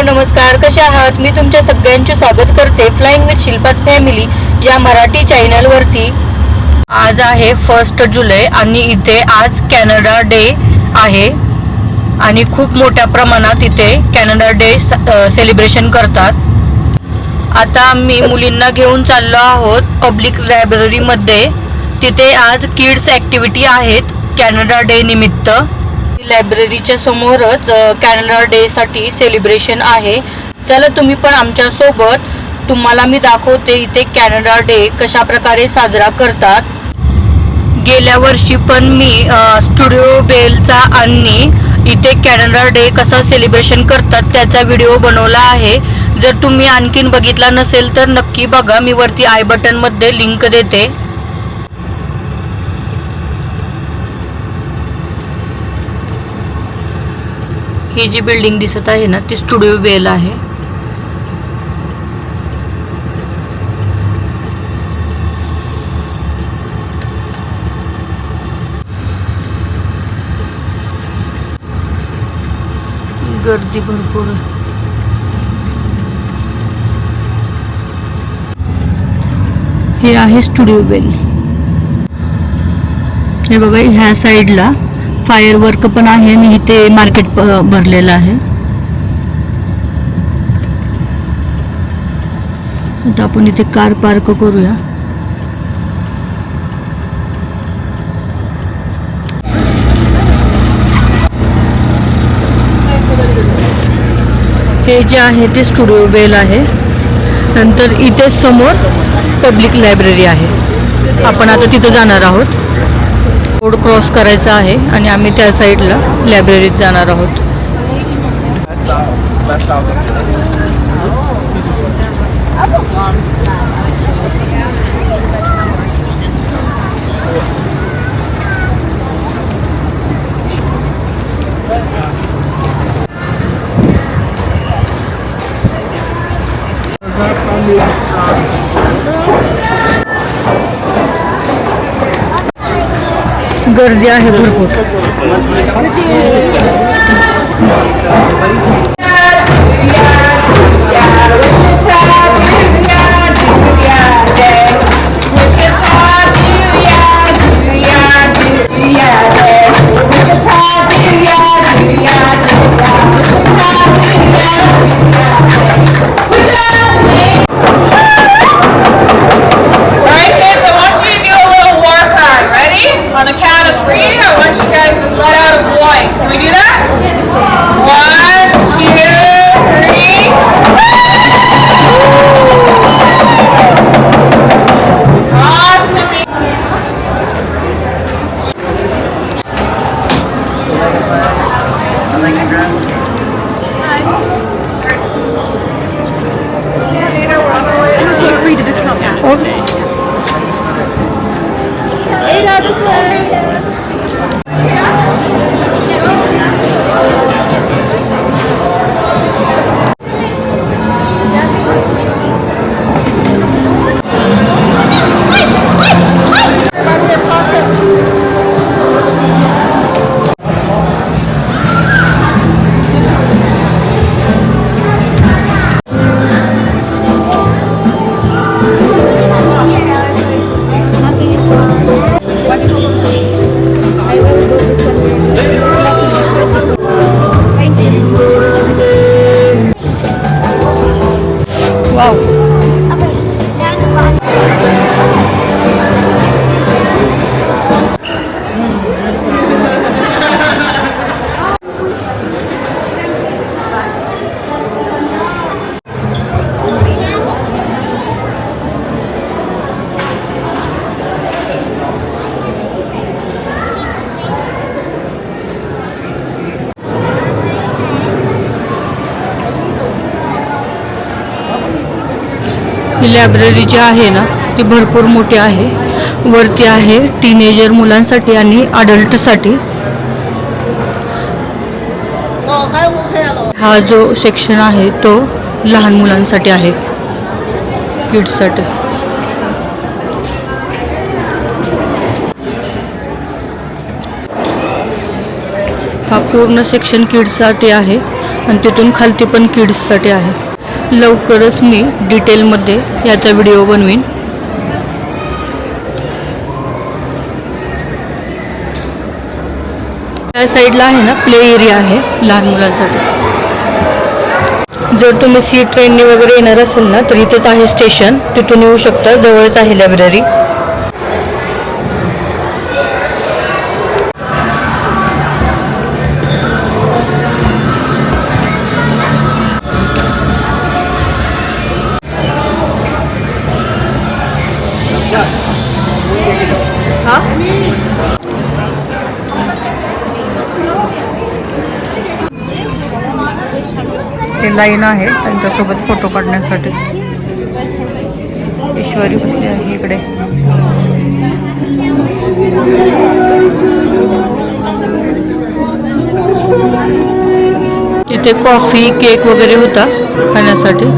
Hello नमस्कार, कसे आहात? मी तुमच्या सगळ्यांचे स्वागत करते फ्लाइंग विथ शिल्पाच फॅमिली या मराठी चॅनलवरती। आज आहे 1 जुलै आणि इथे आज कॅनडा डे आहे आणि खूप मोठ्या प्रमाणात इथे कॅनडा डे सेलिब्रेशन करतात। आता आम्ही मुलींना घेऊन चाललो आहोत पब्लिक लायब्ररीमध्ये। तिथे आज किड्स ॲक्टिव्हिटी आहेत कॅनडा डे निमित्त। लायब्ररीच्या समोरच कॅनडा डे साठी सेलिब्रेशन आहे। चला तुम्ही पण आमच्या सोबत, तुम्हाला मी दाखवते इथे कॅनडा डे कशा प्रकारे साजरा करतात। गेल्या वर्षी पण मी स्टुडिओ बेलचा आणि इथे कॅनडा डे कसा सेलिब्रेशन करतात त्याचा व्हिडिओ बनवला आहे। जर तुम्ही आणखीन बघितला नसेल तर नक्की बघा, मी वरती आय बटन मध्ये लिंक देते। ही जी बिल्डिंग दिसत आहे ना ती स्टुडिओ बेल आहे। गर्दी भरपूर आहे। हे आहे स्टुडिओ बेल। हे बघा, ह्या साइडला फायर वर्क पण आहे आणि इथे मार्केट भरलेलं आहे। आता आपण इथे कार पार्क करूया। हे जे आहे ते स्टुडिओ बेल आहे। नंतर इथे समोर पब्लिक लायब्ररी आहे। आपण आता तिथे जाणार आहोत। रोड क्रॉस करायचा आहे आणि आम्ही त्या साईडला लायब्ररीत जाणार आहोत। गर्दी आहे भरपूर। On the count of 3, I want you guys to let out a voice. Can we do that? 1, 2, 3. Awesome. This is so free to discount gas. Okay. ही लायब्ररी जी आहे ना ती भरपूर मोठी आहे। वरती आहे टीनेजर मुलांसाठी आणि अडल्टसाठी। हा जो सेक्शन आहे तो लहान मुलांसाठी आहे, किड्ससाठी। हा पूर्ण सेक्शन किड्ससाठी आहे आणि तिथून खालती पण किड्ससाठी आहे. लवकरच मी डिटेलमध्ये याचा व्हिडिओ बनवीन. त्या साईडला आहे ना प्ले एरिया आहे लहान मुलांसाठी. जर तुम्ही सी ट्रेनने वगैरे येणार असेल ना तर इथेच आहे स्टेशन, तिथून येऊ शकता. जवळच आहे लायब्ररी. ते लाईन आहे त्यांच्यासोबत फोटो काढण्यासाठी. ईश्वरी बसली आहे इकडे. तिथे कॉफी केक वगैरे होता खाण्यासाठी.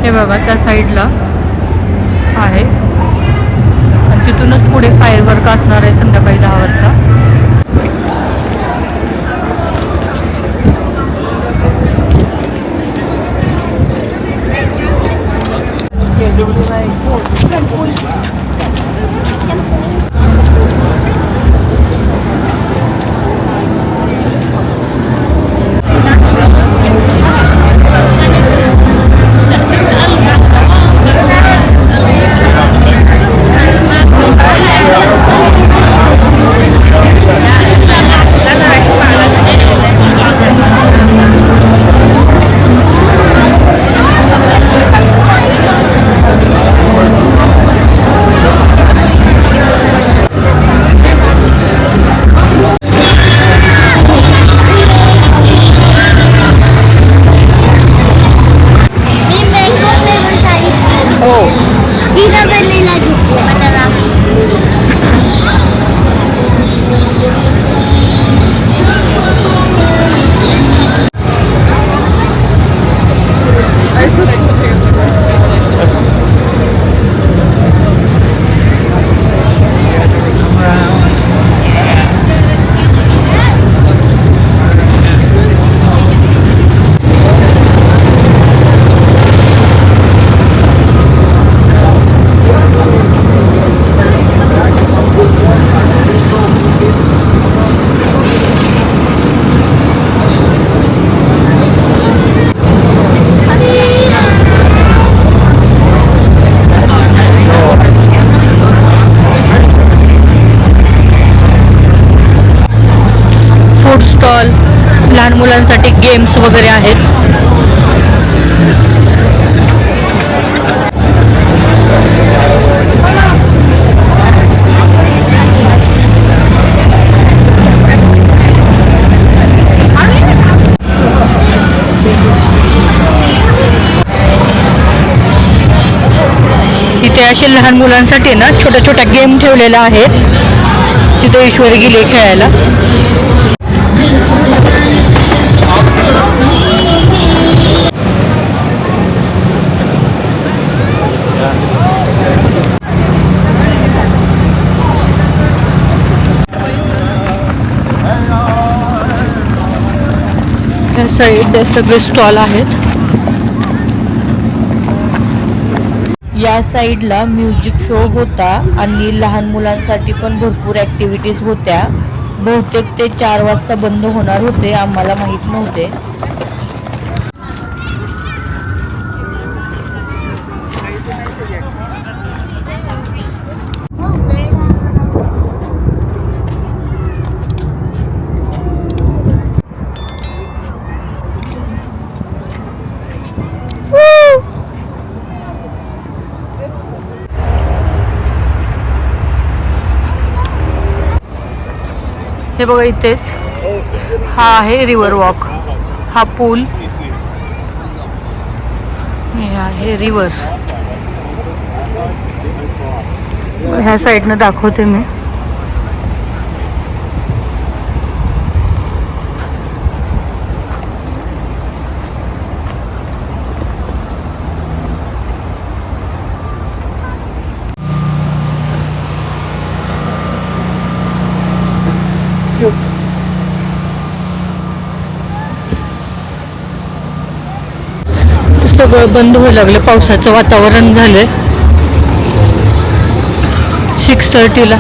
हे बघा त्या साईडला आहे आणि तिथूनच पुढे फायर वर्क असणार आहे संध्याकाळी 10 वाजता. लहान मुलांसाठी गेम्स वगैरे आहेत. इथे असे लहान मुलांसाठी ना छोट्या छोट्या गेम ठेवलेल्या आहेत. तिथे ईश्वरी गेली खेळायला. या साईड सगळे स्टॉल आहेत. या साईडला म्युझिक शो होता आणि लहान मुलांसाठी पण भरपूर ॲक्टिव्हिटीज होत्या. बहुतेक ते 4 वाजता बंद होणार होते, आम्हाला माहीत नव्हते. हे बघा इथेच हा आहे रिव्हर वॉक. हा पूल हे आहे रिव्हर. ह्या साईडनं दाखवते मी. सगळं बंद व्हायला लागलं. पावसाचं वातावरण झालंय. 6:30ला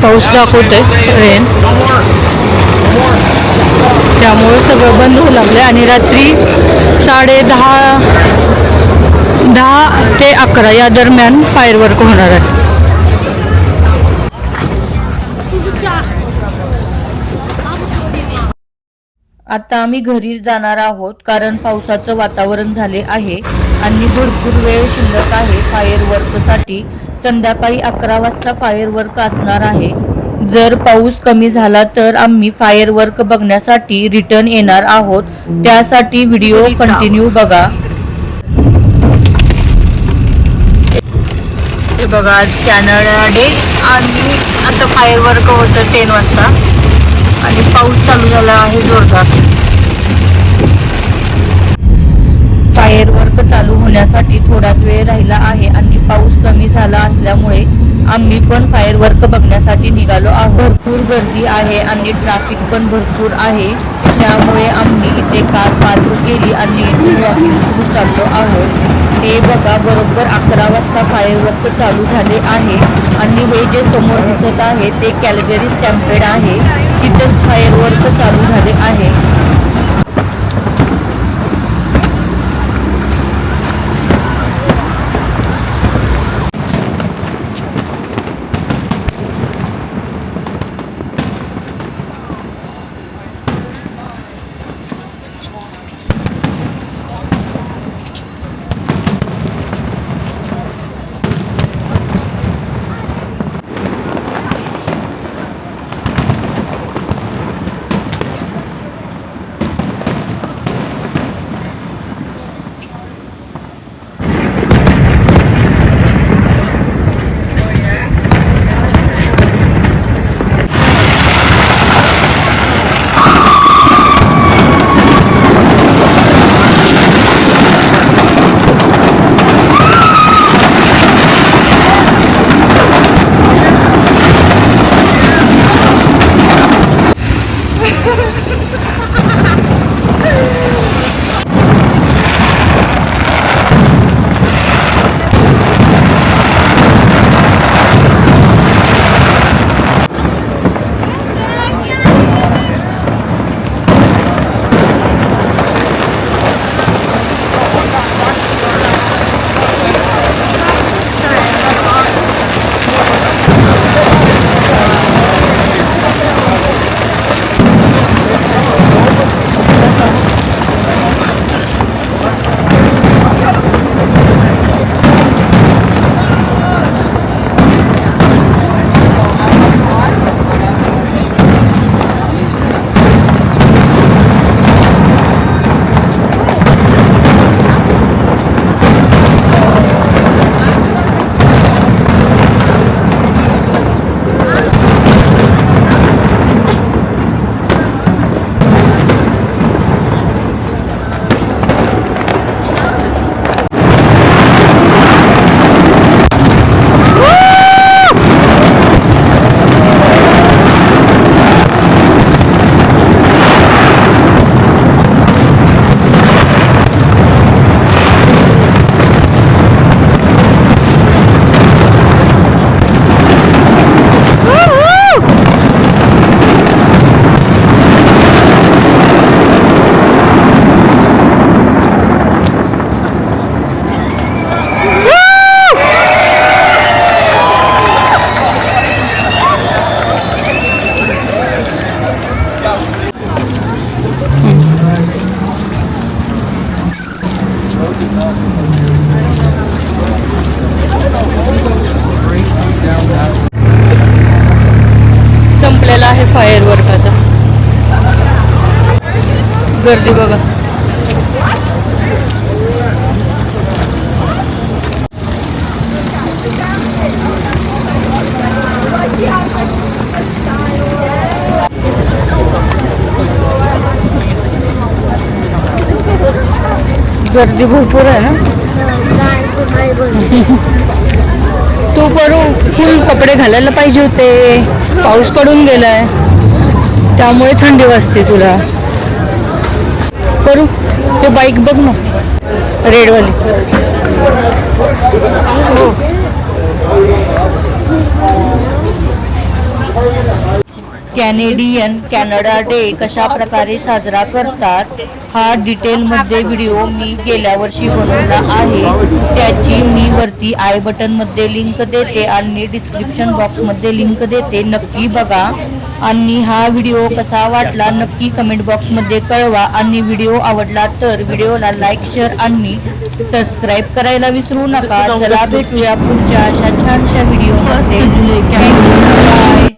पाऊस दाखवतोय ट्रेन, त्यामुळे सगळं बंद होऊ लागलं आणि रात्री 10:30 ते 11 या दरम्यान फायरवर्क होणार आहे. आता आम्ही घरी जाणार आहोत कारण पावसाचं वातावरण झाले आहे आणि भरपूर वेळ शिल्लक आहे फायरवर्कसाठी. संध्याकाळी 11 वाजता फायरवर्क असणार आहे. जर पाऊस कमी झाला तर आम्ही फायरवर्क बघण्यासाठी रिटर्न येणार आहोत. त्यासाठी व्हिडिओ कंटिन्यू बघा. हे बघा, आज कॅनडा डे आणि आता फायरवर्क होतं 10 वाजता आणि पाऊस चालू झाला आहे जोरदार. फायरवर्क चालू होण्यासाठी थोडाच वेळ राहिला आहे आणि पाऊस कमी झाला असल्यामुळे आम्ही पण फायरवर्क बघण्यासाठी निघालो आहोत. भरपूर गर्दी आहे आणि ट्रॅफिक पण भरपूर आहे, त्यामुळे आम्ही इथे कार पार्क केली आणि वॉकिंग चाललो आहोत. हे बघा, बरोबर 11 वाजता फायरवर्क चालू झाले आहे आणि हे जे समोर दिसत आहे ते कॅल्गरी स्टॅम्पेड आहे. तिथेच फायरवर्क चालू झाले आहे. संपलेला आहे फायरवर्क. आता गर्दी बघा. गर्दी भरपूर आहे ना. तू फुल कपडे घालायला पाहिजे होते. पाऊस पडून गेलाय त्यामुळे थंडी वाजते तुला. करू ते बाईक बघ ना रेडवाली. कॅनडा डे कशा प्रकारे साजरा करतात हा डिटेलमध्ये व्हिडिओ मी गेल्या वर्षी बनवला आहे. त्याची मी वरती आय बटन मध्ये लिंक देते आणि डिस्क्रिप्शन बॉक्स मध्ये लिंक देते, नक्की बघा. आणि हा व्हिडिओ कसा वाटला नक्की कमेंट बॉक्स मध्ये कळवा. आणि व्हिडिओ आवडला तर व्हिडिओला लाईक, शेअर आणि सबस्क्राईब करायला विसरू नका. चला भेटूया पुढच्या अशा छानशा व्हिडिओ मध्ये. बाय.